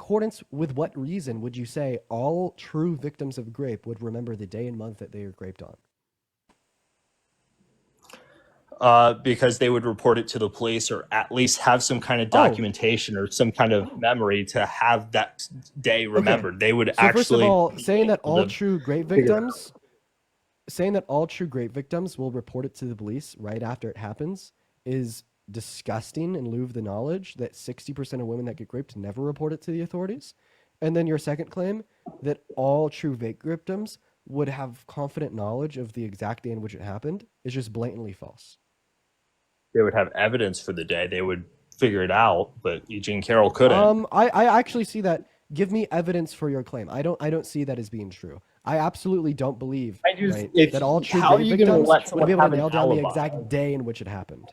accordance with what reason would you say all true victims of grape would remember the day and month that they were graped on? Because they would report it to the police or at least have some kind of Oh, documentation or some kind of memory to have that day okay. remembered. They would So first of actually all, be able to figure it out. saying that all true grape victims will report it to the police right after it happens is disgusting in lieu of the knowledge that 60% of women that get raped never report it to the authorities. And then your second claim that all true vape victims would have confident knowledge of the exact day in which it happened is just blatantly false. They would have evidence for the day. They would figure it out, but Eugene Carroll couldn't. I actually see that. Give me evidence for your claim. I don't see that as being true. I absolutely don't believe, I just, right, if that all true how are vape you going to victims let would someone be able to have an nail down the alibi? exact day in which it happened.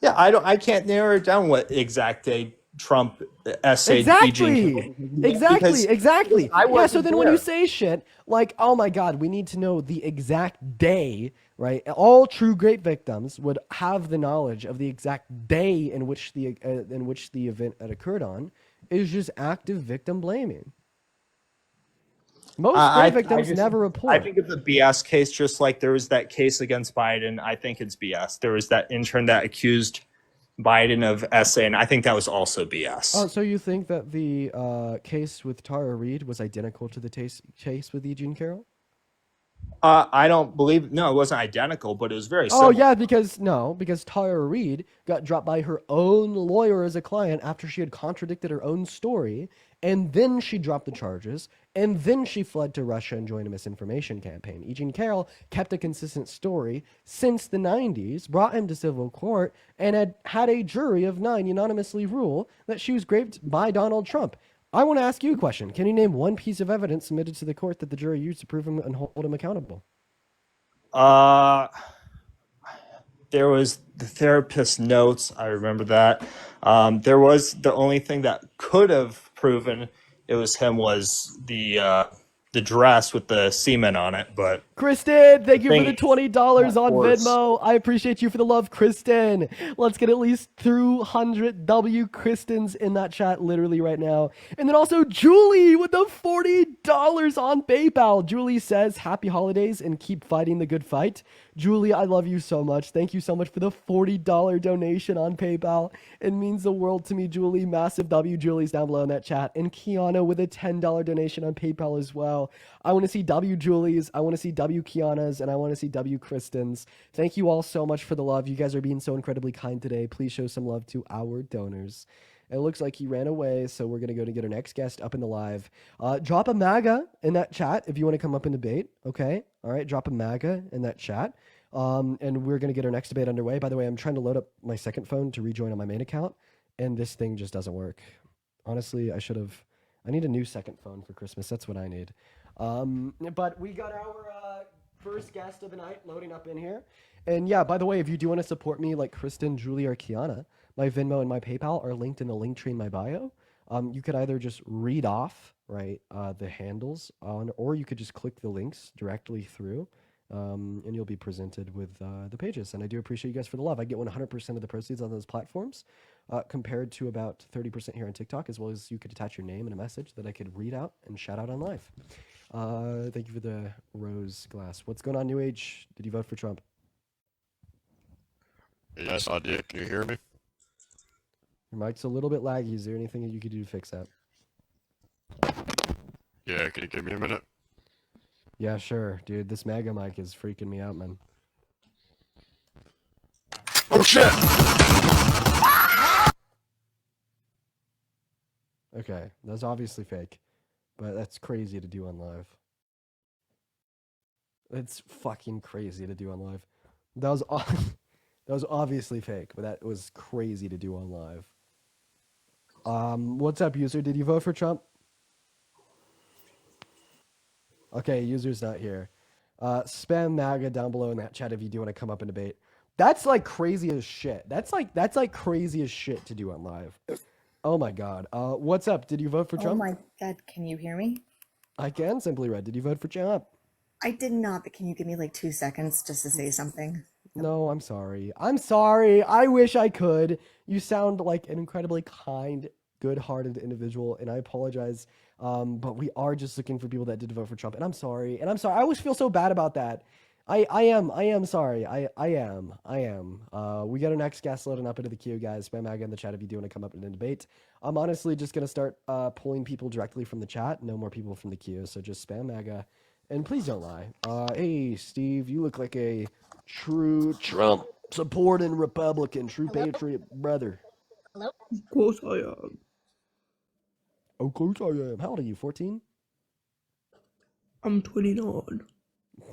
Yeah, I can't narrow it down what exact day Trump essayed Eugene Exactly. Carroll Exactly. because Exactly. I Yeah, so wasn't then when you there. say shit like, "Oh my god, we need to know the exact day," right? All true grape victims would have the knowledge of the exact day in which the event had occurred on is just active victim blaming. Most grape I victims just never I report. think it's a BS case, just like there was that case against Biden. I think it's BS. There was that intern that accused Biden of essaying. I think that was also Oh, BS. so you think that the case with Tara Reid was identical to the case with Eugene Carroll? I don't believe. No, it wasn't identical, but it was very Oh similar. yeah, because Tara Reid got dropped by her own lawyer as a client after she had contradicted her own story, and then she dropped the charges, and then she fled to Russia and joined a misinformation campaign. Eugene Carroll kept a consistent story since the 90s, brought him to civil court, and had a jury of 9 unanimously rule that she was raped by Donald Trump. I want to ask you a question. Can you name one piece of evidence submitted to the court that the jury used to prove him and hold him accountable? Uh, there was the therapist notes. I remember that. There was the only thing that could have proven it was him was the dress with the semen on it, but Kristen, the thank you for the thing $20 can't on force. Venmo. I appreciate you for the love, Kristen. Let's get at least 200 W Kristens in that chat literally right now. And then also Julie with the $40 on PayPal. Julie says, "Happy holidays and keep fighting the good fight." Julie, I love you so much. Thank you so much for the $40 donation on PayPal. It means the world to me, Julie. Massive W. Julie's down below in that chat. And Kiana with a $10 donation on PayPal as well. I want to see W. Julie's. I want to see W. Kiana's. And I want to see W. Kristen's. Thank you all so much for the love. You guys are being so incredibly kind today. Please show some love to our donors. It looks like he ran away, so we're going to go to get our next guest up in the live. Drop a MAGA in that chat if you want to come up and debate, okay? All right, drop a MAGA in that chat. And we're going to get our next debate underway. By the way, I'm trying to load up my second phone to rejoin on my main account, and this thing just doesn't work. Honestly, I need a new second phone for Christmas. That's what I need. But we got our first guest of the night loading up in here. And yeah, by the way, if you do want to support me like Kristen, Julie, or Kiana, my Venmo and my PayPal are linked in the link tree in my bio. You could either just read off, right, the handles on, or you could just click the links directly through, and you'll be presented with the pages. And I do appreciate you guys for the love. I get 100% of the proceeds on those platforms, compared to about 30% here on TikTok, as well as you could attach your name and a message that I could read out and shout out on live. Thank you for the rose glass. What's going on, New Age? Did you vote for Trump? Yes, I did. Can you hear me? Your mic's a little bit laggy. Is there anything that you could do to fix that? Yeah, can you give me a minute? Yeah, sure, dude. This mega mic is freaking me out, man. Oh shit! Okay, that's obviously fake, but that's crazy to do on live. It's fucking crazy to do on live. That was that was obviously fake, but that was crazy to do on live. What's up, user? Did you vote for Trump? Okay, user's not here. Spam MAGA down below in that chat if you do want to come up and debate. That's like crazy as shit. That's like crazy as shit to do on live. Oh my god. What's up? Did you vote for Oh Trump? my God, can you hear me? I can simply read. Did you vote for Trump? I did not, but can you give me like 2 seconds just to say something? No, I'm sorry. I'm sorry. I wish I could. You sound like an incredibly kind, good-hearted individual, and I apologize. But we are just looking for people that did vote for Trump, and I'm sorry. And I'm sorry. I always feel so bad about that. I am sorry. I am. We got our next guest loading up into the queue, guys. Spam MAGA in the chat if you do want to come up in a debate. I'm honestly just gonna start pulling people directly from the chat. No more people from the queue. So just spam MAGA, and please don't lie. Hey, Steve, you look like a true Trump supporting Republican, true patriot brother. Hello? Of course I am. Of course I am. How old are you? 14? I'm 29.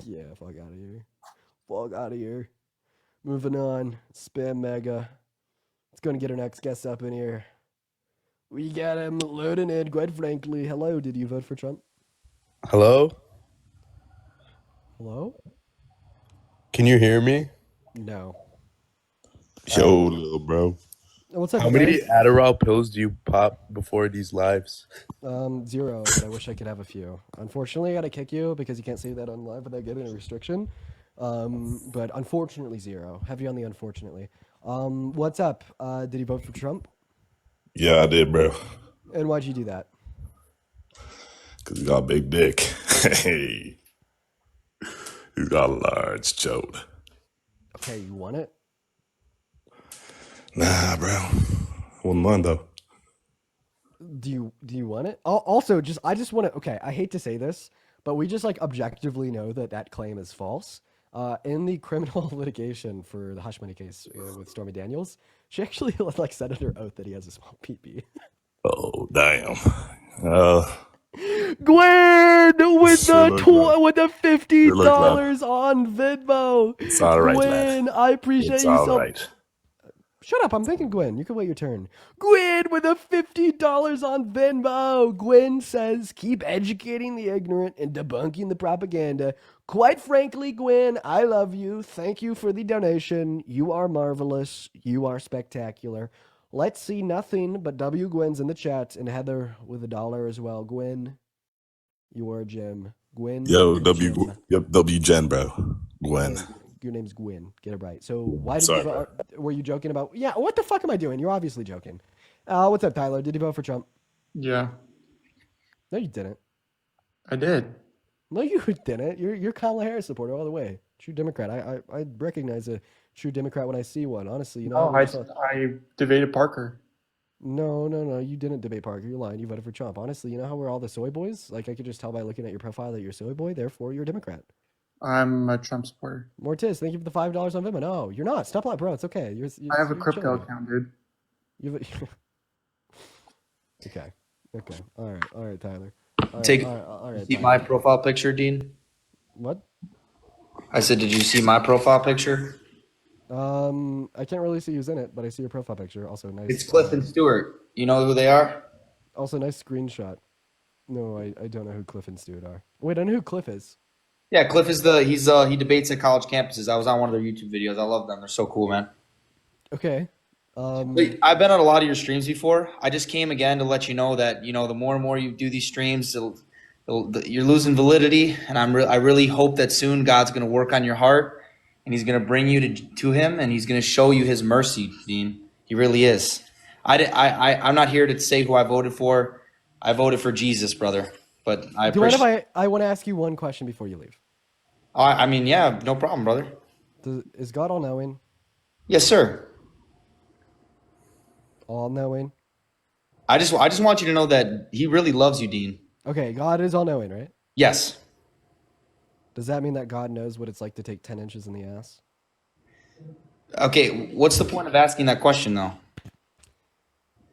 Yeah, fuck out of here. Fuck out of here. Moving on. Spam MAGA. Let's go and get our next guest up in here. We got him loading in, quite frankly. Hello, did you vote for Trump? Hello? Hello? Can you hear me? No. Yo, little bro. What's up, How you many guys? Adderall pills do you pop before these lives? 0, but I wish I could have a few. Unfortunately, I gotta kick you because you can't say that on live without getting a restriction. But unfortunately, 0. Have you on the unfortunately. What's up? Did you vote for Trump? Yeah, I did, bro. And why'd you do that? Because he got a big dick. Hey. He's got a large chode. Okay, you want it? Nah, bro. Wouldn't mind, though. Do you want it? Also, I just want to. Okay, I hate to say this, but we just like objectively know that that claim is false. In the criminal litigation for the hush money case with Stormy Daniels, she actually like said under oath that he has a small peepee. Oh, damn. Gwen with Sure the look like- with the $50 sure look like- on Venmo. It's all right, Gwen, lad. I appreciate It's you all so. right. Shut up! I'm thinking, Gwen. You can wait your turn. Gwen with a $50 on Venmo. Gwen says, "Keep educating the ignorant and debunking the propaganda." Quite frankly, Gwen, I love you. Thank you for the donation. You are marvelous. You are spectacular. Let's see nothing but W Gwen's in the chat, and Heather with $1 as well. Gwen, you are a gem. Gwen, Yo, gem. W Jen, bro. Gwen. Gwen. Your name's Gwen. Get it right. So why did Sorry, you vote? Were you joking about? Yeah. What the fuck am I doing? You're obviously joking. What's up, Tyler? Did you vote for Trump? Yeah, No, you didn't. I did. No, you didn't. You're Kamala Harris supporter all the way. True Democrat. I recognize a true Democrat when I see one. Honestly, you know. Oh, how we just- I debated Parker. No. You didn't debate Parker. You're lying. You voted for Trump. Honestly, you know how we're all the soy boys? Like I could just tell by looking at your profile that you're a soy boy. Therefore, you're a Democrat. I'm a Trump supporter. Mortiz, thank you for the $5 on Venmo. No, you're not. Stop lying, bro. It's okay. I have a you're crypto chilling. account, dude. You have okay. All right, Tyler. All right, Take- all right. See Tyler. my profile picture, Dean? What? I said, did you see my profile picture? I can't really see who's in it, but I see your profile picture. Also nice. It's Cliff and Stewart. You know who they are? Also nice screenshot. No, I don't know who Cliff and Stewart are. Wait, I know who Cliff is. Yeah, Cliff is he debates at college campuses. I was on one of their YouTube videos. I love them. They're so cool, man. Okay. Wait, I've been on a lot of your streams before. I just came again to let you know that, you know, the more and more you do these streams, you're losing validity. And I really hope that soon God's going to work on your heart and he's going to bring you to him and he's going to show you his mercy, Dean. He really is. I'm not here to say who I voted for. I voted for Jesus, brother. But I Do you mind appreciate. if I want to ask you one question before you leave? I mean, yeah, no problem, brother. Is God all knowing? Yes, sir. All knowing? I just want you to know that he really loves you, Dean. Okay, God is all knowing, right? Yes. Does that mean that God knows what it's like to take 10 inches in the ass? Okay, what's the point of asking that question, though?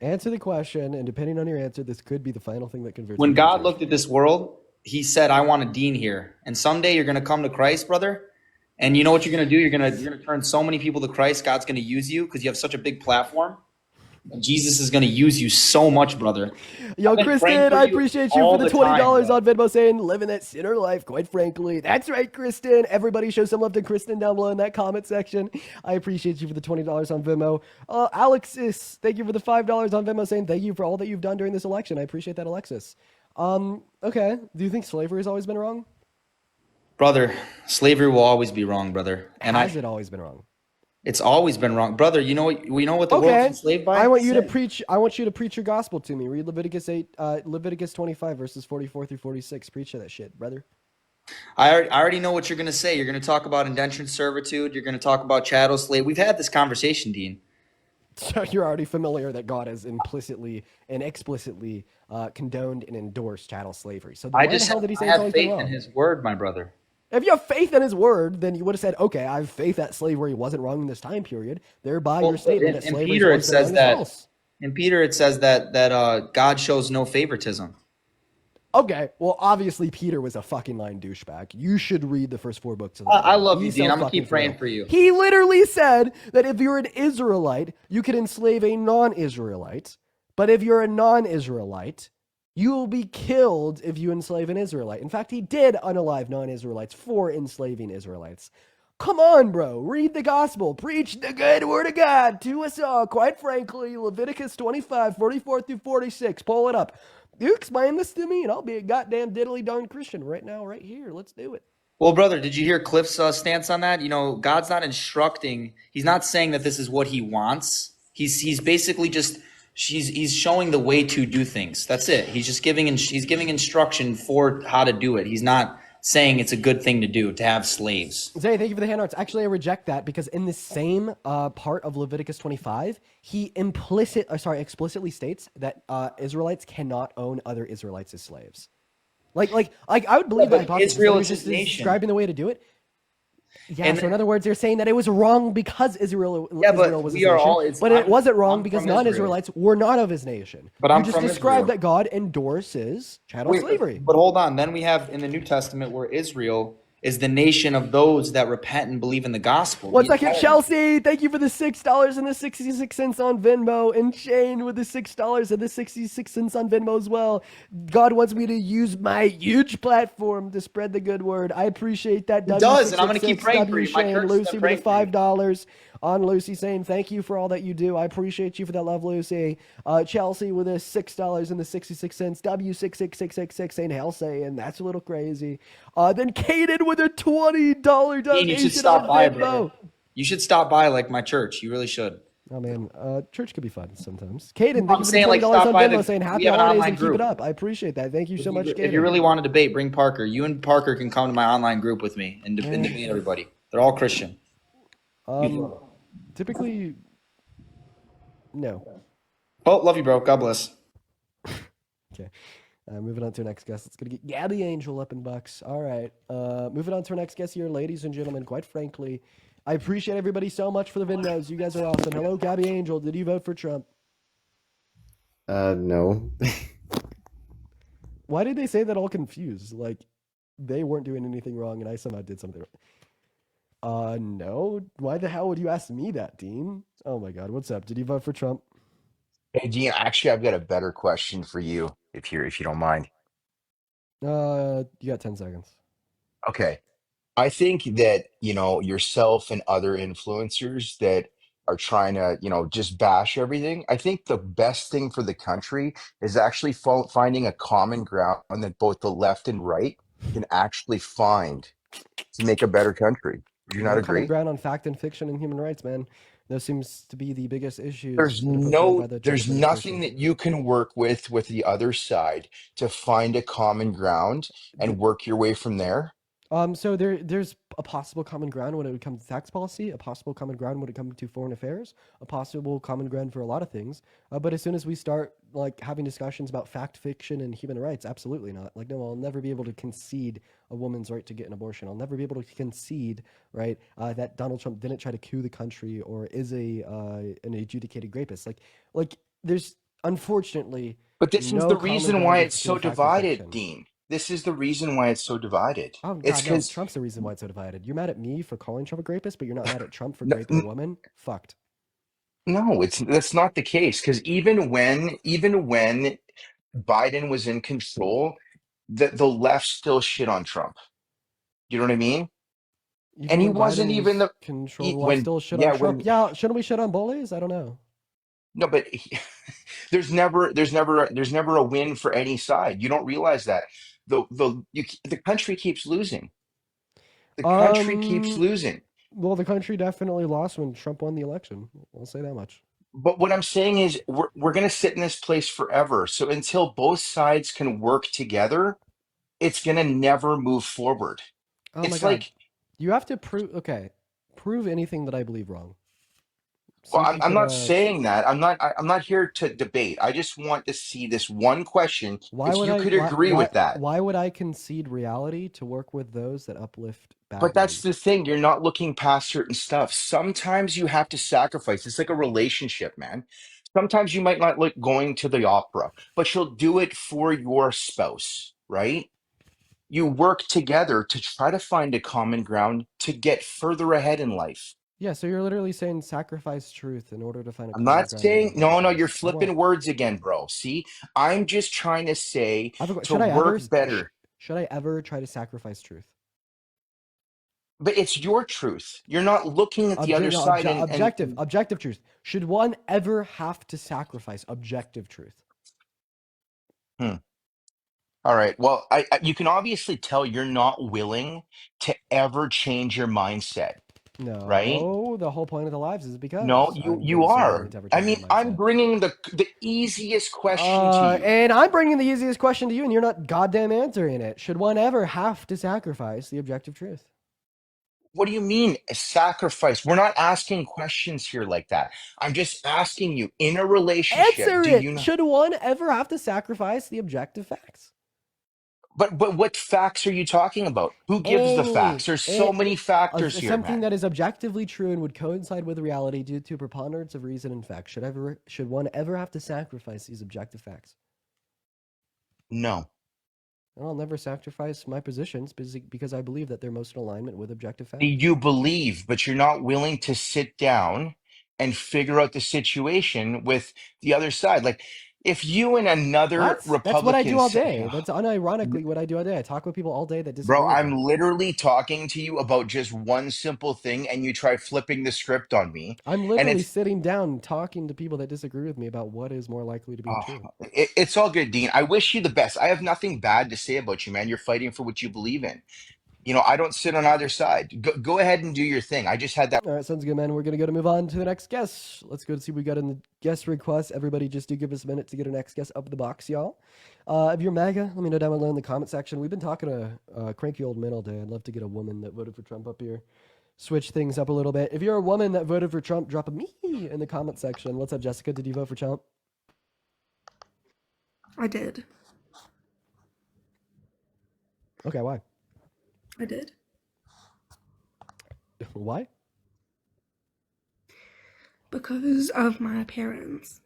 Answer the question, and depending on your answer, this could be the final thing that converts. When you to God church. looked at this world, he said, I want a Dean here. And someday you're going to come to Christ, brother. And you know what you're going to do? You're going to turn so many people to Christ. God's going to use you because you have such a big platform. Jesus is going to use you so much, brother. Yo, I've been praying Kristen, for I you appreciate you all for the the $20 time, bro. on Venmo saying living that sinner life, quite frankly. That's right, Kristen. Everybody show some love to Kristen down below in that comment section. I appreciate you for the $20 on Venmo. Alexis, thank you for the $5 on Venmo saying thank you for all that you've done during this election. I appreciate that, Alexis. Okay. Do you think slavery has always been wrong? Brother, slavery will always be wrong, brother. And Has it always been wrong? It's always been wrong, brother. You know what? We know what the world's Okay. enslaved by. I want you to Sin. preach. I want you to preach your gospel to me. Read Leviticus 25 verses 44 through 46. Preach that shit, brother. I already know what you're going to say. You're going to talk about indentured servitude. You're going to talk about chattel slave. We've had this conversation, Dean. So you're already familiar that God has implicitly and explicitly condoned and endorsed chattel slavery. So then why the hell did he say I it's have always been faith in wrong? his word, my brother. If you have faith in his word, then you would have said, okay, I have faith that slavery wasn't wrong in this time period. Thereby, your statement that in slavery Peter it was wrong says is that. false. In Peter it says that God shows no favoritism. Okay, well, obviously Peter was a fucking lying douchebag. You should read the first 4 books of the I Bible. love you, He's Dean. so I'm gonna fucking keep praying real. for you. He literally said that if you're an Israelite, you could enslave a non-Israelite, but if you're a non-Israelite, you will be killed if you enslave an Israelite. In fact, he did unalive non-Israelites for enslaving Israelites. Come on, bro. Read the gospel. Preach the good word of God to us all. Quite frankly, Leviticus 25, 44 through 46. Pull it up. You explain this to me, and I'll be a goddamn diddly darn Christian right now, right here. Let's do it. Well, brother, did you hear Cliff's stance on that? You know, God's not instructing. He's not saying that this is what he wants. He's basically just he's showing the way to do things. That's it. He's just giving instruction for how to do it. He's not saying it's a good thing to do to have slaves. Zay, thank you for the hand arts. Actually, I reject that because in the same part of Leviticus 25, he explicitly states that Israelites cannot own other Israelites as slaves. Like I would believe that hypothesis. Israel That is he was his just nation. describing the way to do it. Yeah, And so in other words, you're saying that it was wrong because Israel Yeah, but was his we are nation, all- but it wasn't wrong I'm because from Israel. non-Israelites were not of his nation. But you I'm just from described Israel. that God endorses chattel slavery. But hold on. Then we have in the New Testament where Israel is the nation of those that repent and believe in the gospel. One The second, entire- Chelsea. Thank you for the $6 and the 66 cents on Venmo, and Shane with the $6 and the 66 cents on Venmo as well. God wants me to use my huge platform to spread the good word. I appreciate that. He does, and I'm gonna keep praying for you. My Shane, church has Lucy been with the praying for you. $5 on Lucy saying thank you for all that you do. I appreciate you for that love, Lucy. Chelsea with the $6 and the 66 cents. W66666 saying hell saying that's a little crazy. Then Kaden with a $20 Dean, donation you should stop on by, Venmo. brother. You should stop by like my church. You really should. Oh man, church could be fun sometimes. Caden, thank I'm you for saying, the like, $20 stop on by Venmo saying happy we have an holidays online and keep group. it up. I appreciate that. Thank you so much, Caden. If you really want to debate, bring Parker. You and Parker can come to my online group with me and debate everybody. They're all Christian. Typically, no. Oh, love you, bro. God bless. Okay. Moving on to our next guest. Let's get Gabby Angel up in bucks. All right. Moving on to our next guest here, ladies and gentlemen. Quite frankly, I appreciate everybody so much for the Venmos. You guys are awesome. Hello, Gabby Angel. Did you vote for Trump? No. Why did they say that all confused? Like, they weren't doing anything wrong and I somehow did something wrong. No. Why the hell would you ask me that, Dean? Oh my God. What's up? Did you vote for Trump? Hey, Dean, actually, I've got a better question for you, if you don't mind. You got 10 seconds. Okay. I think that, yourself and other influencers that are trying to, just bash everything. I think the best thing for the country is actually finding a common ground that both the left and right can actually find to make a better country. Do you not No common agree? ground on fact and fiction and human rights, man. Those seems to be the biggest issues There's that are put forward by the Trump there's nothing administration. that you can work with the other side to find a common ground and work your way from there. So there's a possible common ground when it would come to tax policy, a possible common ground when it comes to foreign affairs, a possible common ground for a lot of things. But as soon as we start like having discussions about fact, fiction, and human rights, absolutely not. Like, no, I'll never be able to concede a woman's right to get an abortion. I'll never be able to concede, right, that Donald Trump didn't try to coup the country or is an adjudicated rapist. Like there's unfortunately. But this is No the common reason ground why between it's so fact and divided, fiction. Dean. This is the reason why it's so divided. Oh It's God, no! because Trump's the reason why it's so divided. You're mad at me for calling Trump a rapist, but you're not mad at Trump for no, raping a woman. Fucked. no, that's not the case. Because even when Biden was in control, the left still shit on Trump. You know what I mean? And Even he when wasn't Biden even was the controlled, the left when still shit on yeah Trump. when Yeah, shouldn't we shit on bullies? I don't know. no, but there's never a win for any side. You don't realize that the country keeps losing. The country keeps Um, losing. Well, the country definitely lost when Trump won the election. I'll say that much. But what I'm saying is we're going to sit in this place forever. So until both sides can work together, it's going to never move forward. Oh my It's God. like, You have to prove. Okay. Prove anything that I believe wrong. See well, if you I'm can. not saying that. I'm not here to debate. I just want to see this one question. Why If would you I? could agree with that. Why would I concede reality to work with those that uplift But bad that's men? the thing. You're not looking past certain stuff. Sometimes you have to sacrifice. It's like a relationship, man. Sometimes you might not like going to the opera, but you'll do it for your spouse, right? You work together to try to find a common ground to get further ahead in life. Yeah. So you're literally saying sacrifice truth in order to find a I'm common not ground in saying, love no, and no, you're peace. I won't. flipping words again, bro. See, I'm just trying to say to Should I ever? work better. Should I ever try to sacrifice truth? But it's your truth. You're not looking at the other side Objective truth. Should one ever have to sacrifice objective truth? Hmm. All right. Well, you can obviously tell you're not willing to ever change your mindset, right? No, the whole point of the lives is No, because I'm you going to say I'm willing are. to ever I change my mean, I'm mindset. bringing the easiest question to you. And I'm bringing the easiest question to you, and you're not goddamn answering it. Should one ever have to sacrifice the objective truth? What do you mean sacrifice? We're not asking questions here like that. I'm just asking you in a relationship, Answer do you it. know? Should one ever have to sacrifice the objective facts? But what facts are you talking about? Who gives the facts? There's so many factors here, Something man. that is objectively true and would coincide with reality due to preponderance of reason and fact. Should one ever have to sacrifice these objective facts? No. I'll never sacrifice my positions because I believe that they're most in alignment with objective facts. You believe, but you're not willing to sit down and figure out the situation with the other side. Like if you and another That's what I do Republican all say, day. That's unironically what I do all day. I talk with people all day that bro, disagree with I'm me. literally talking to you about just one simple thing and you try flipping the script on me. I'm And literally it's sitting down talking to people that disagree with me about what is more likely to be oh, true. it's all good, Dean. I wish you the best. I have nothing bad to say about you, man. You're fighting for what you believe in. You know, I don't sit on either side. Go ahead and do your thing. I just had that. All right, sounds good, man. We're going to move on to the next guest. Let's go to see what we got in the guest request. Everybody just do give us a minute to get our next guest up the box, y'all. If you're MAGA, let me know down below in the comment section. We've been talking to cranky old men all day. I'd love to get a woman that voted for Trump up here. Switch things up a little bit. If you're a woman that voted for Trump, drop a me in the comment section. What's up, Jessica? Did you vote for Trump? I did. Okay, why? I did. Why? Because of my parents.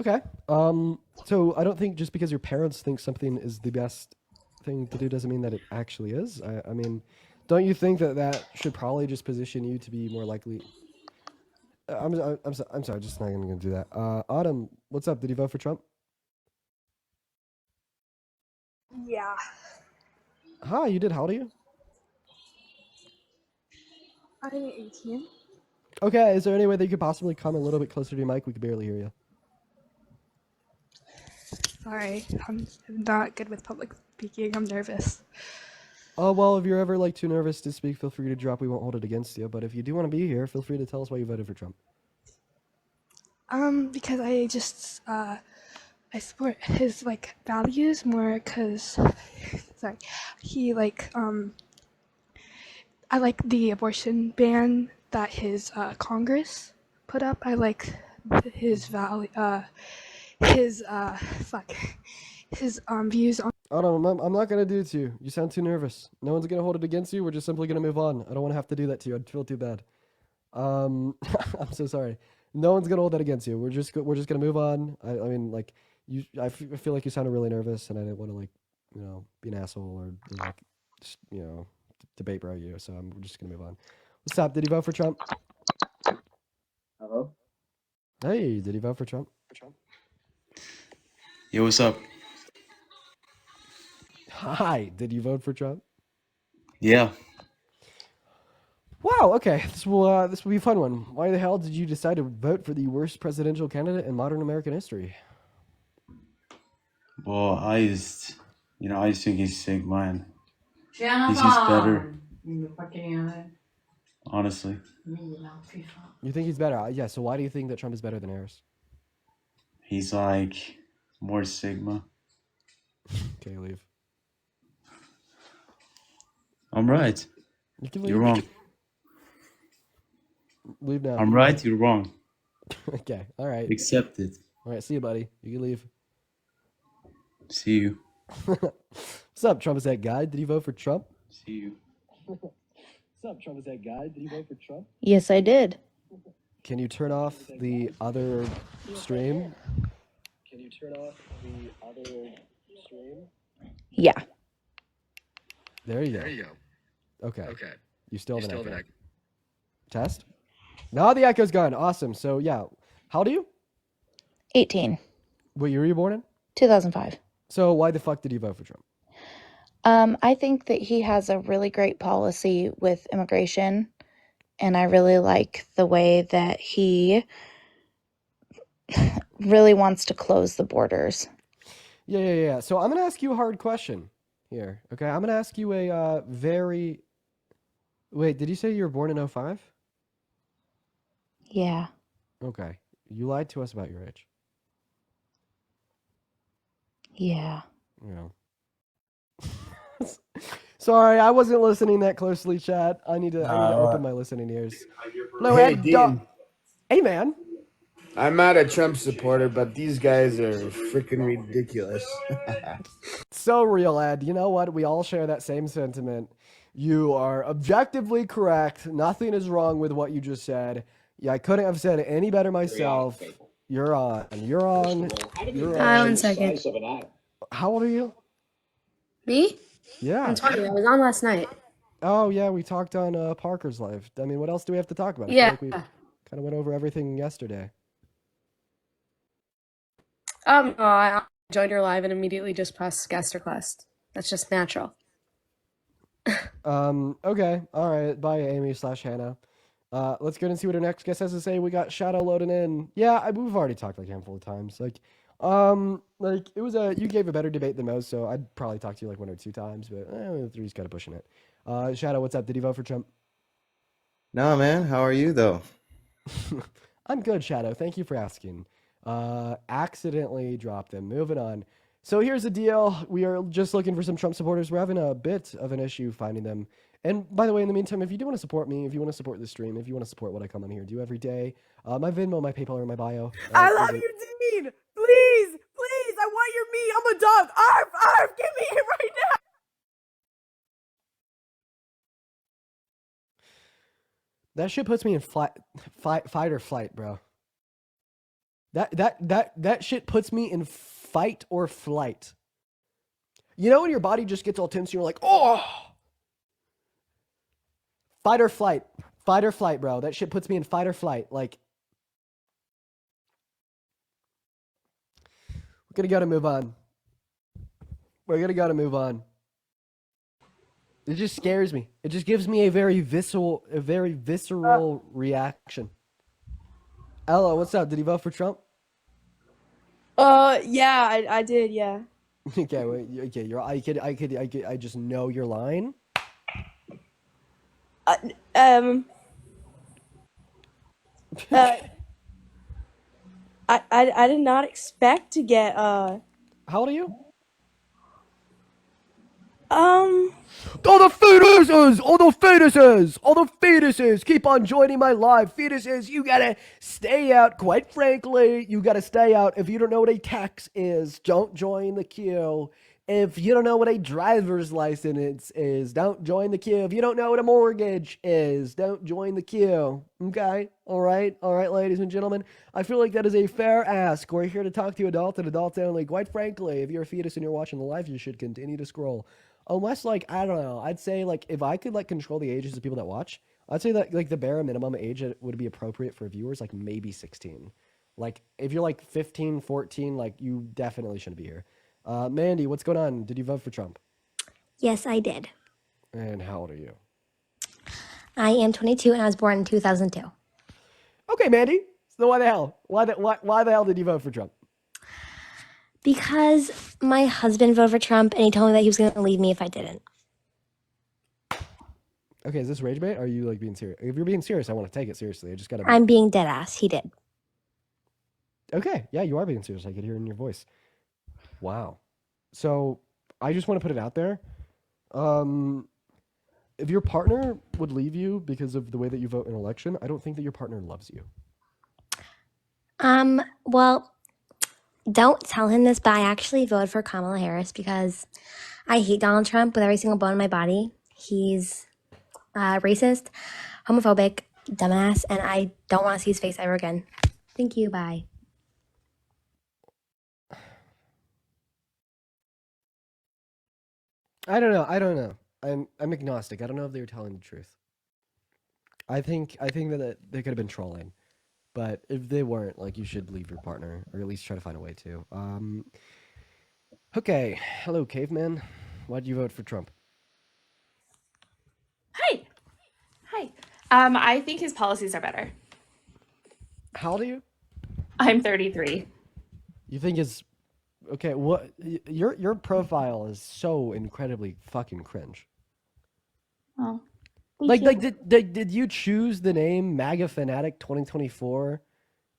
Okay. So I don't think just because your parents think something is the best thing to do doesn't mean that it actually is. I mean, don't you think that should probably just position you to be more likely? I'm sorry, just not even gonna do that. Autumn, what's up? Did you vote for Trump? Yeah. Hi, you did. How old are you? I'm 18. Okay. Is there any way that you could possibly come a little bit closer to your mic? We could barely hear you. Sorry, I'm not good with public speaking. I'm nervous. Oh, well, if you're ever like too nervous to speak, feel free to drop. We won't hold it against you. But if you do want to be here, feel free to tell us why you voted for Trump. Because I just I support his like values more. Cause sorry, he like I like the abortion ban that his Congress put up. I like his his views on. I'm not gonna do it to you. You sound too nervous. No one's gonna hold it against you. We're just simply gonna move on. I don't want to have to do that to you. I'd feel too bad. I'm so sorry. No one's gonna hold that against you. We're just gonna move on. I mean, like you. I feel like you sounded really nervous, and I didn't want to like, be an asshole or like, just, debate bro you. So we're just gonna move on. What's up? Did you vote for Trump? Hello? Hey, did you vote for Trump? Yo, what's up? Hi, did you vote for Trump? Yeah. Wow. Okay, this will be a fun one. Why the hell did you decide to vote for the worst presidential candidate in modern American history? Well, I just think he's a sick man. He's just better. Honestly. You think he's better? Yeah, so why do you think that Trump is better than Harris? He's like more Sigma. Okay, leave. I'm right. You can leave. You're wrong. Leave now. I'm right, you're wrong. Okay, all right. Accept it. All right, see you, buddy. You can leave. See you. What's up, Trump is that guy? Did you vote for Trump? See you. What's up, Trump is that guy? Did you vote for Trump? Yes, I did. Can you turn off the other stream? Can you turn off the other stream? Yeah. There you go. Okay. You still have an echo. Test? Now the echo's gone. Awesome. So, yeah. How old are you? 18. What year were you born in? 2005. So, why the fuck did you vote for Trump? I think that he has a really great policy with immigration, and I really like the way that he really wants to close the borders. Yeah. So, I'm going to ask you a hard question here. Okay. I'm going to ask you a very. Wait, did you say you were born in 05? Yeah. Okay. You lied to us about your age. Yeah. Yeah. Sorry, I wasn't listening that closely, chat. I need to open my listening ears. No, Hey, Dean. Hey, man. I'm not a Trump supporter, but these guys are freaking ridiculous. So real, Ed. You know what? We all share that same sentiment. You are objectively correct. Nothing is wrong with what you just said. Yeah, I couldn't have said it any better myself. You're on. You're on. You're on. 1 second. How old are you? Me? Yeah. I'm 20. I was on last night. Oh, yeah, we talked on Parker's Live. I mean, what else do we have to talk about? I Yeah. feel like we kind of went over everything yesterday. No, I joined your live and immediately just pressed guest request. That's just natural. Okay. All right. Bye, Amy/Hannah. Let's go and see what our next guest has to say. We got Shadow loading in. Yeah, we've already talked like a handful of times. Like it was you gave a better debate than most, so I'd probably talk to you like 1 or 2 times, but three's kind of pushing it. Shadow, what's up? Did you vote for Trump? No, man. How are you though? I'm good, Shadow. Thank you for asking. Accidentally dropped them. Moving on. So here's the deal. We are just looking for some Trump supporters. We're having a bit of an issue finding them. And by the way, in the meantime, if you do want to support me, if you want to support this stream, if you want to support what I come on here do every day, my Venmo, my PayPal are in my bio. I love you, Dean. Please, I want your meat. I'm a dog. Arf, give me it right now. That shit puts me in fight or flight, bro. That shit puts me in fight or flight. You know when your body just gets all tense and you're like, oh! Fight or flight, bro. That shit puts me in fight or flight. Like, we're gonna move on. We're gonna move on. It just scares me. It just gives me a very visceral reaction. Ella, what's up? Did you vote for Trump? Yeah, I did, yeah. Okay, wait, okay. I just know you're lying. I did not expect to get How old are you? Um, All the fetuses keep on joining my live. Fetuses, you gotta stay out. Quite frankly, you gotta stay out. If you don't know what a tax is, don't join the queue. If you don't know what a driver's license is, don't join the queue. If you don't know what a mortgage is, don't join the queue. Okay? All right, ladies and gentlemen. I feel like that is a fair ask. We're here to talk to adults and adults only. Quite frankly, if you're a fetus and you're watching the live, you should continue to scroll. Unless, like, I don't know, I'd say, like, if I could, like, control the ages of people that watch, I'd say that, like, the bare minimum age that would be appropriate for viewers, like, maybe 16. Like, if you're, like, 15, 14, like, you definitely shouldn't be here. Mandy, what's going on? Did you vote for Trump? Yes, I did. And how old are you? I am 22 and I was born in 2002. Okay, Mandy. So why the hell? Why the hell did you vote for Trump? Because my husband voted for Trump and he told me that he was going to leave me if I didn't. Okay, is this rage bait? Or are you like being serious? If you're being serious, I want to take it seriously. I just gotta. I'm being dead ass. He did. Okay, yeah, you are being serious. I could hear it in your voice. Wow. So I just want to put it out there. If your partner would leave you because of the way that you vote in an election, I don't think that your partner loves you. Well, don't tell him this, but I actually voted for Kamala Harris because I hate Donald Trump with every single bone in my body. He's racist, homophobic, dumbass, and I don't want to see his face ever again. Thank you. Bye. I don't know. I don't know. I'm agnostic. I don't know if they were telling the truth. I think that they could have been trolling, but if they weren't, like, you should leave your partner or at least try to find a way to. Okay. Hello, caveman. Why'd you vote for Trump? Hi. Hi. I think his policies are better. How old are you? I'm 33. You think his okay? What your profile is so incredibly fucking cringe. Oh. Like did you choose the name MAGA Fanatic 2024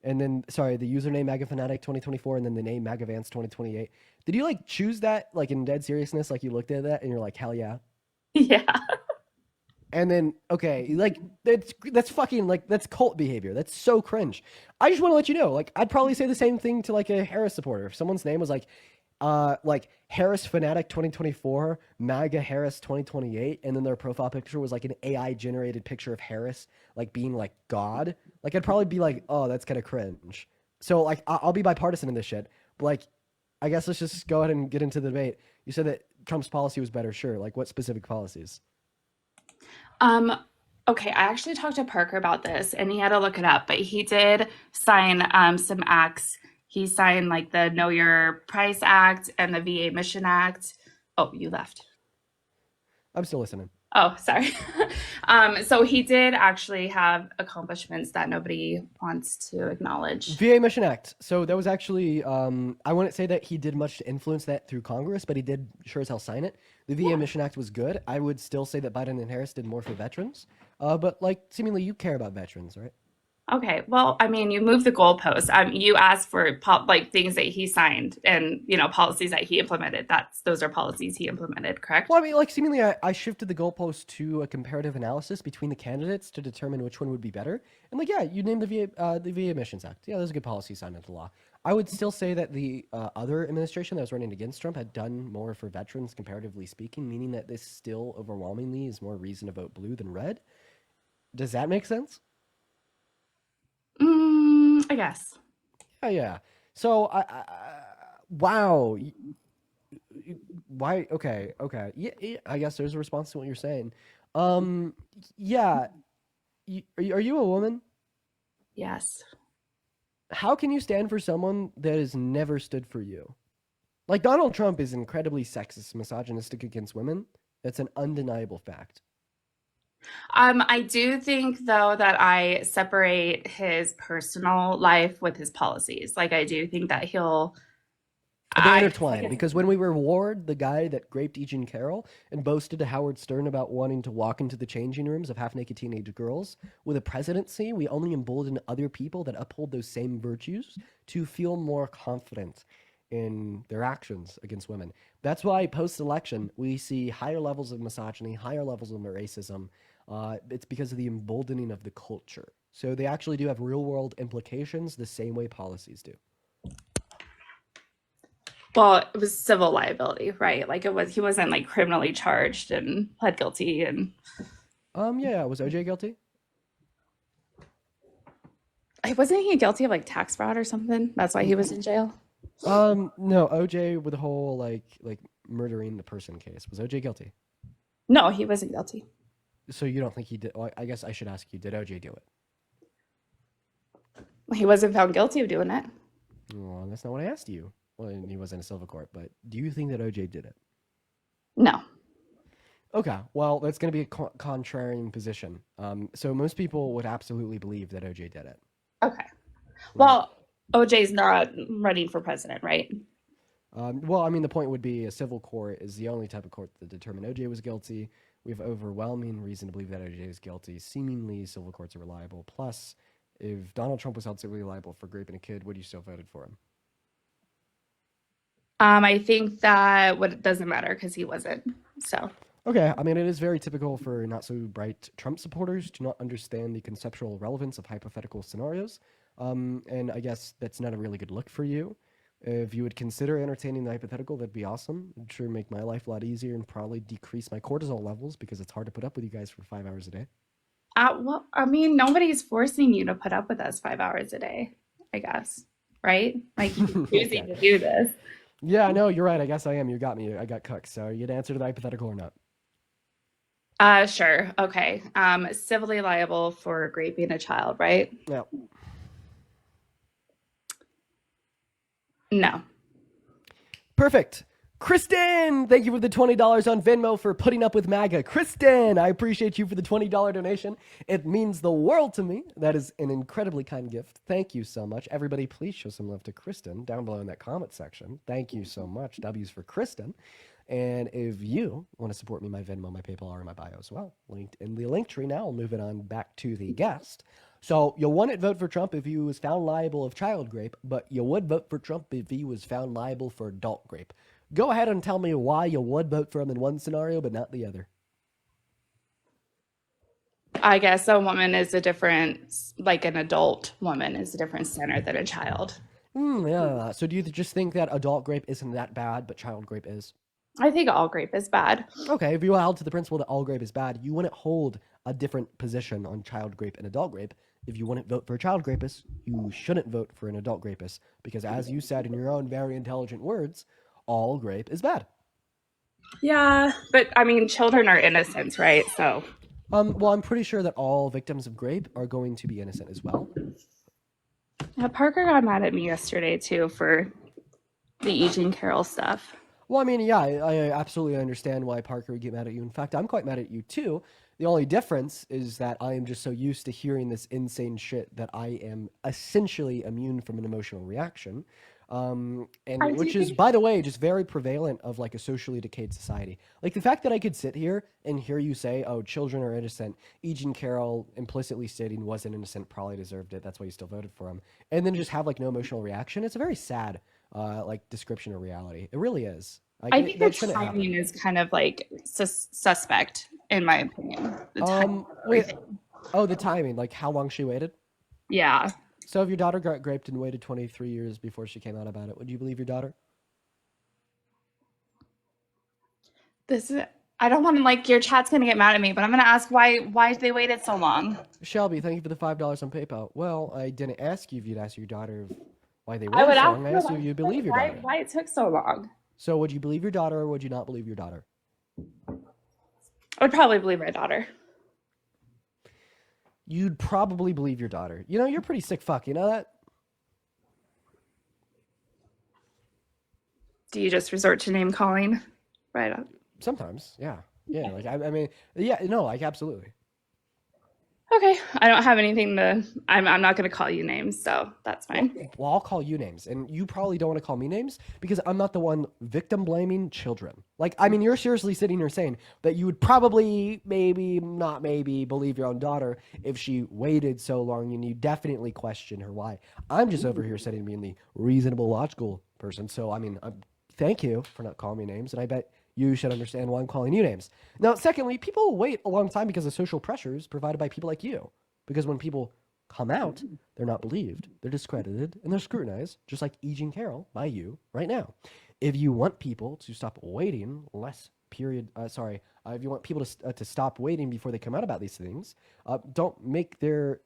and then sorry, the username MAGA Fanatic 2024 and then the name MAGA Vance 2028? Did you like choose that like in dead seriousness? Like you looked at that and you're like, hell yeah. Yeah. And then okay, like that's fucking like that's cult behavior. That's so cringe. I just want to let you know, like I'd probably say the same thing to like a Harris supporter. If someone's name was like Harris Fanatic 2024, MAGA Harris 2028, and then their profile picture was like an AI generated picture of Harris like being like God, like I'd probably be like, oh, that's kind of cringe. So like I'll be bipartisan in this shit, but like I guess let's just go ahead and get into the debate. You said that Trump's policy was better, sure. Like what specific policies? Okay, I actually talked to Parker about this and he had to look it up, but he did sign some acts. He signed like the Know Your Price Act and the VA Mission Act. Oh, you left. I'm still listening. Oh, sorry. So he did actually have accomplishments that nobody wants to acknowledge. VA Mission Act. So that was actually, I wouldn't say that he did much to influence that through Congress, but he did sure as hell sign it. The VA Mission Act was good. I would still say that Biden and Harris did more for veterans. But like seemingly you care about veterans, right? Okay, well, I mean, you moved the goalpost. You asked for like things that he signed and policies that he implemented. Those are policies he implemented, correct? Well, I mean, like seemingly I shifted the goalpost to a comparative analysis between the candidates to determine which one would be better. And like, yeah, you named the VA Emissions Act. Yeah, there's a good policy signed into law. I would still say that the other administration that was running against Trump had done more for veterans, comparatively speaking, meaning that this still overwhelmingly is more reason to vote blue than red. Does that make sense? I guess. Yeah. So wow. Why? Okay. Yeah, I guess there's a response to what you're saying. Yeah. Are you a woman? Yes. How can you stand for someone that has never stood for you? Like Donald Trump is incredibly sexist, misogynistic against women. That's an undeniable fact. I do think though that I separate his personal life with his policies. Like I do think that They intertwine because when we reward the guy that raped E. Jean Carroll and boasted to Howard Stern about wanting to walk into the changing rooms of half-naked teenage girls with a presidency, we only embolden other people that uphold those same virtues to feel more confident in their actions against women. That's why post-election we see higher levels of misogyny, higher levels of racism. It's because of the emboldening of the culture. So they actually do have real-world implications the same way policies do. Well, it was civil liability, right? Like he wasn't like criminally charged and pled guilty and Yeah, was OJ guilty? wasn't he guilty of like tax fraud or something? That's why he was in jail. No, OJ with the whole like murdering the person case. Was OJ guilty? No, he wasn't guilty. So you don't think he did? Well, I guess I should ask you, did OJ do it? He wasn't found guilty of doing it. Well, that's not what I asked you. Well, he was in a civil court, but do you think that OJ did it? No. Okay, well, that's going to be a contrarian position. So most people would absolutely believe that OJ did it. Okay. Well, OJ's not running for president, right? Well, I mean, the point would be a civil court is the only type of court that determined OJ was guilty. We have overwhelming reason to believe that OJ is guilty. Seemingly, civil courts are reliable. Plus, if Donald Trump was held civilly liable for raping a kid, would you still voted for him? I think that what doesn't matter because he wasn't. So Okay, I mean, it is very typical for not so bright Trump supporters to not understand the conceptual relevance of hypothetical scenarios. And I guess that's not a really good look for you. If you would consider entertaining the hypothetical, that'd be awesome. It'd sure make my life a lot easier and probably decrease my cortisol levels because it's hard to put up with you guys for 5 hours a day. well, I mean, nobody's forcing you to put up with us 5 hours a day, I guess, right? Like you're choosing to do this. Yeah, no, you're right. I guess I am. You got me. I got cooked. So you'd answer to the hypothetical or not? Sure. Okay. Civilly liable for raping a child, right? Yeah. No. Perfect. Kristen, thank you for the $20 on Venmo for putting up with MAGA. Kristen, I appreciate you for the $20 donation. It means the world to me. That is an incredibly kind gift. Thank you so much. Everybody, please show some love to Kristen down below in that comment section. Thank you so much. W's for Kristen. And if you want to support me, my Venmo, my PayPal are in my bio as well. Linked in the link tree now. Moving on back to the guest. So you wouldn't vote for Trump if he was found liable of child rape, but you would vote for Trump if he was found liable for adult rape. Go ahead and tell me why you would vote for him in one scenario, but not the other. I guess a woman is a different, like an adult woman is a different standard than a child. Yeah. So do you just think that adult rape isn't that bad, but child rape is? I think all rape is bad. Okay, if you held to the principle that all rape is bad, you wouldn't hold a different position on child rape and adult rape. If you wouldn't vote for a child rapist, you shouldn't vote for an adult rapist. Because as you said in your own very intelligent words, all rape is bad. Yeah, but I mean, children are innocent, right? So. Well, I'm pretty sure that all victims of rape are going to be innocent as well. Yeah, Parker got mad at me yesterday too for the E. Jean Carroll stuff. Well, I mean, yeah, I absolutely understand why Parker would get mad at you. In fact, I'm quite mad at you too. The only difference is that I am just so used to hearing this insane shit that I am essentially immune from an emotional reaction. And which is, by the way, just very prevalent of like a socially decayed society. Like the fact that I could sit here and hear you say, oh, children are innocent. E. Jean Carroll implicitly stating wasn't innocent, probably deserved it. That's why you still voted for him. And then just have like no emotional reaction. It's a very sad like description of reality. It really is. I think the timing is kind of like suspect, in my opinion. Wait. Oh, the timing. Like how long she waited? Yeah. So if your daughter got raped and waited 23 years before she came out about it, would you believe your daughter? I don't want to, like, your chat's going to get mad at me, but I'm going to ask why they waited so long. Shelby, thank you for the $5 on PayPal. Well, I didn't ask you if you'd ask your daughter why they waited so long. I asked you if you believe your daughter. Why it took so long. So would you believe your daughter or would you not believe your daughter? I would probably believe my daughter. You'd probably believe your daughter. You know, you're a pretty sick fuck. You know that? Do you just resort to name calling? Right on. Sometimes, yeah. Yeah, like, I mean, yeah, no, like, absolutely. Okay, I don't have anything to, I'm not going to call you names, so that's fine. Well, I'll call you names, and you probably don't want to call me names because I'm not the one victim blaming children. Like, I mean, you're seriously sitting here saying that you would probably, maybe, not maybe, believe your own daughter if she waited so long, and you definitely question her why. I'm just over here sitting being the reasonable, logical person, so, I mean, thank you for not calling me names, and I bet you should understand why I'm calling you names. Now, secondly, people wait a long time because of social pressures provided by people like you. Because when people come out, they're not believed, they're discredited, and they're scrutinized, just like E. Jean Carroll by you right now. If you want people to stop waiting if you want people to stop waiting before they come out about these things, don't make their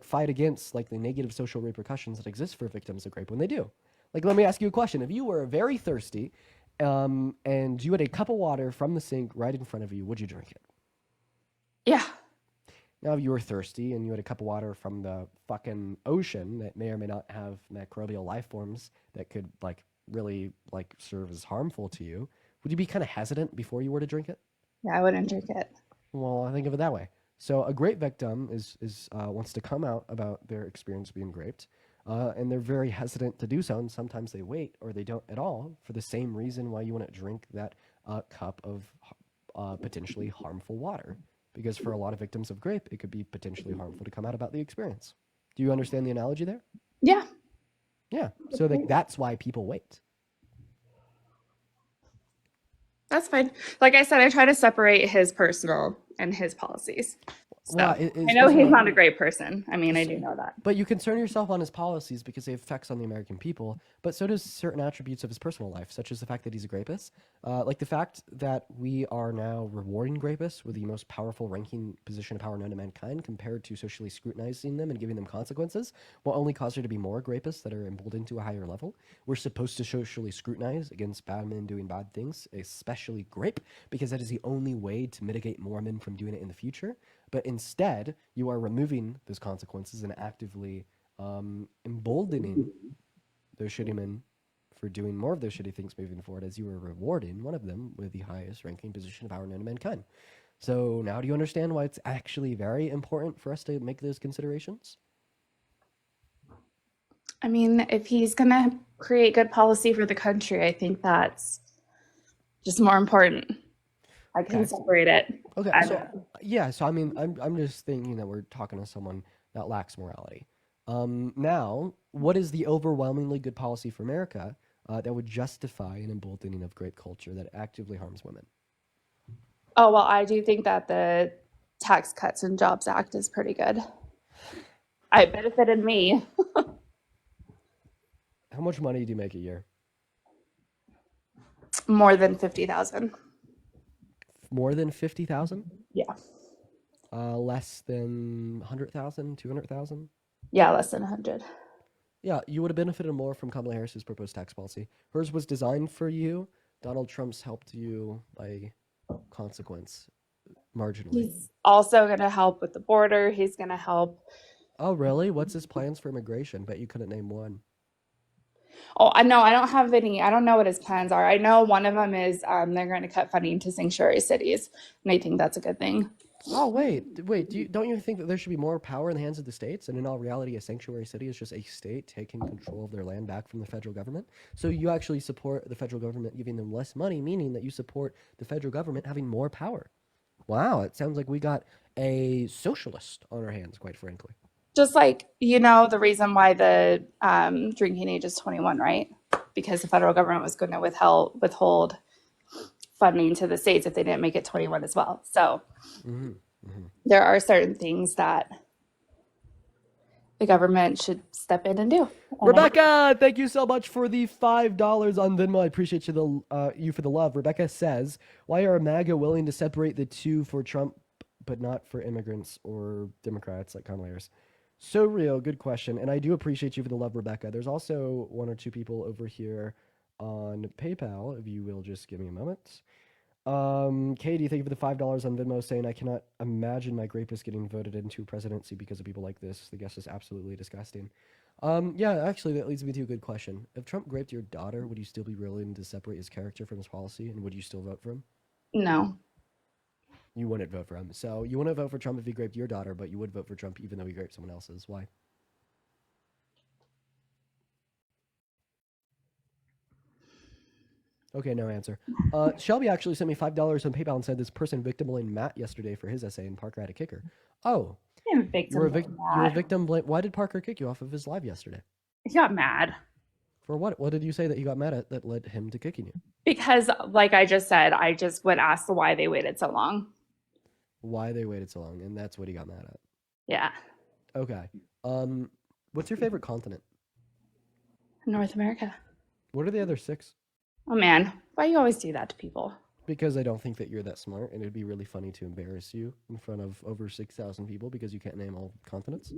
fight against like the negative social repercussions that exist for victims of rape when they do. Like, let me ask you a question. If you were very thirsty and you had a cup of water from the sink right in front of you, would you drink it? Yeah. Now, if you were thirsty and you had a cup of water from the fucking ocean that may or may not have microbial life forms that could like really like serve as harmful to you, would you be kind of hesitant before you were to drink it? Yeah, I wouldn't drink it. Well, I think of it that way. So a great victim is wants to come out about their experience being raped. and they're very hesitant to do so, and sometimes they wait or they don't at all for the same reason why you wouldn't drink that cup of potentially harmful water. Because for a lot of victims of grape, it could be potentially harmful to come out about the experience. Do you understand the analogy there? Yeah. Yeah. So like that's why people wait. That's fine. Like I said, I try to separate his personal and his policies. So Well, I know he's not a great person. I mean, I do know that. But you concern yourself on his policies because they have effects on the American people, but so does certain attributes of his personal life, such as the fact that he's a rapist. Like the fact that we are now rewarding rapists with the most powerful ranking position of power known to mankind compared to socially scrutinizing them and giving them consequences will only cause there to be more rapists that are emboldened to a higher level. We're supposed to socially scrutinize against bad men doing bad things, especially grape, because that is the only way to mitigate more men from doing it in the future. But instead, you are removing those consequences and actively emboldening those shitty men for doing more of those shitty things moving forward, as you are rewarding one of them with the highest ranking position of power known to mankind. So now do you understand why it's actually very important for us to make those considerations? I mean, if he's going to create good policy for the country, I think that's just more important. I can separate it. Okay, so I mean, I'm just thinking that we're talking to someone that lacks morality. Now, what is the overwhelmingly good policy for America that would justify an emboldening of grape culture that actively harms women? Oh, well, I do think that the Tax Cuts and Jobs Act is pretty good. It benefited me. How much money do you make a year? More than 50,000. More than 50,000? Yeah. Less than 100,000, 200,000? Yeah, less than 100. Yeah, you would have benefited more from Kamala Harris's proposed tax policy. Hers was designed for you. Donald Trump's helped you by consequence, marginally. He's also going to help with the border. He's going to help. Oh, really? What's his plans for immigration? Bet you couldn't name one. Oh, I know. I don't have any. I don't know what his plans are. I know one of them is they're going to cut funding to sanctuary cities, and I think that's a good thing. Oh, wait. Don't you think that there should be more power in the hands of the states? And in all reality, a sanctuary city is just a state taking control of their land back from the federal government. So you actually support the federal government giving them less money, meaning that you support the federal government having more power. Wow, it sounds like we got a socialist on our hands, quite frankly. Just like, the reason why the drinking age is 21, right? Because the federal government was going to withhold funding to the states if they didn't make it 21 as well. So there are certain things that the government should step in and do. Rebecca, thank you so much for the $5 on Venmo. I appreciate you for the love. Rebecca says, why are MAGA willing to separate the two for Trump, but not for immigrants or Democrats like Kamala Harris? So real, good question. And I do appreciate you for the love, Rebecca. There's also one or two people over here on PayPal, if you will just give me a moment. Katie, thank you for the $5 on Venmo saying, I cannot imagine my rapist getting voted into presidency because of people like this. The guest is absolutely disgusting. Yeah, actually, that leads me to a good question. If Trump raped your daughter, would you still be willing to separate his character from his policy? And would you still vote for him? No. You wouldn't vote for him. So you wouldn't vote for Trump if he raped your daughter, but you would vote for Trump even though he raped someone else's. Why? Okay, no answer. Shelby actually sent me $5 on PayPal and said this person victim blamed Matt yesterday for his essay and Parker had a kicker. Oh. You're a victim blame. Why did Parker kick you off of his live yesterday? He got mad. For what? What did you say that he got mad at that led him to kicking you? Because, like I just said, I just would ask why they waited so long. Why they waited so long, and that's what he got mad at. Yeah. Okay. What's your favorite continent? North America. What are the other 6? Oh man, why you always do that to people? Because I don't think that you're that smart, and it'd be really funny to embarrass you in front of over 6,000 people because you can't name all continents.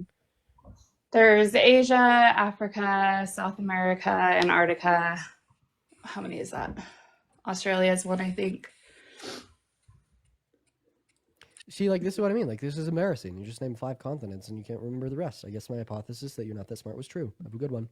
There's Asia, Africa, South America, Antarctica. How many is that? Australia is one, I think. See, like, this is what I mean. Like, this is embarrassing. You just named 5 continents and you can't remember the rest. I guess my hypothesis that you're not that smart was true. Have a good one.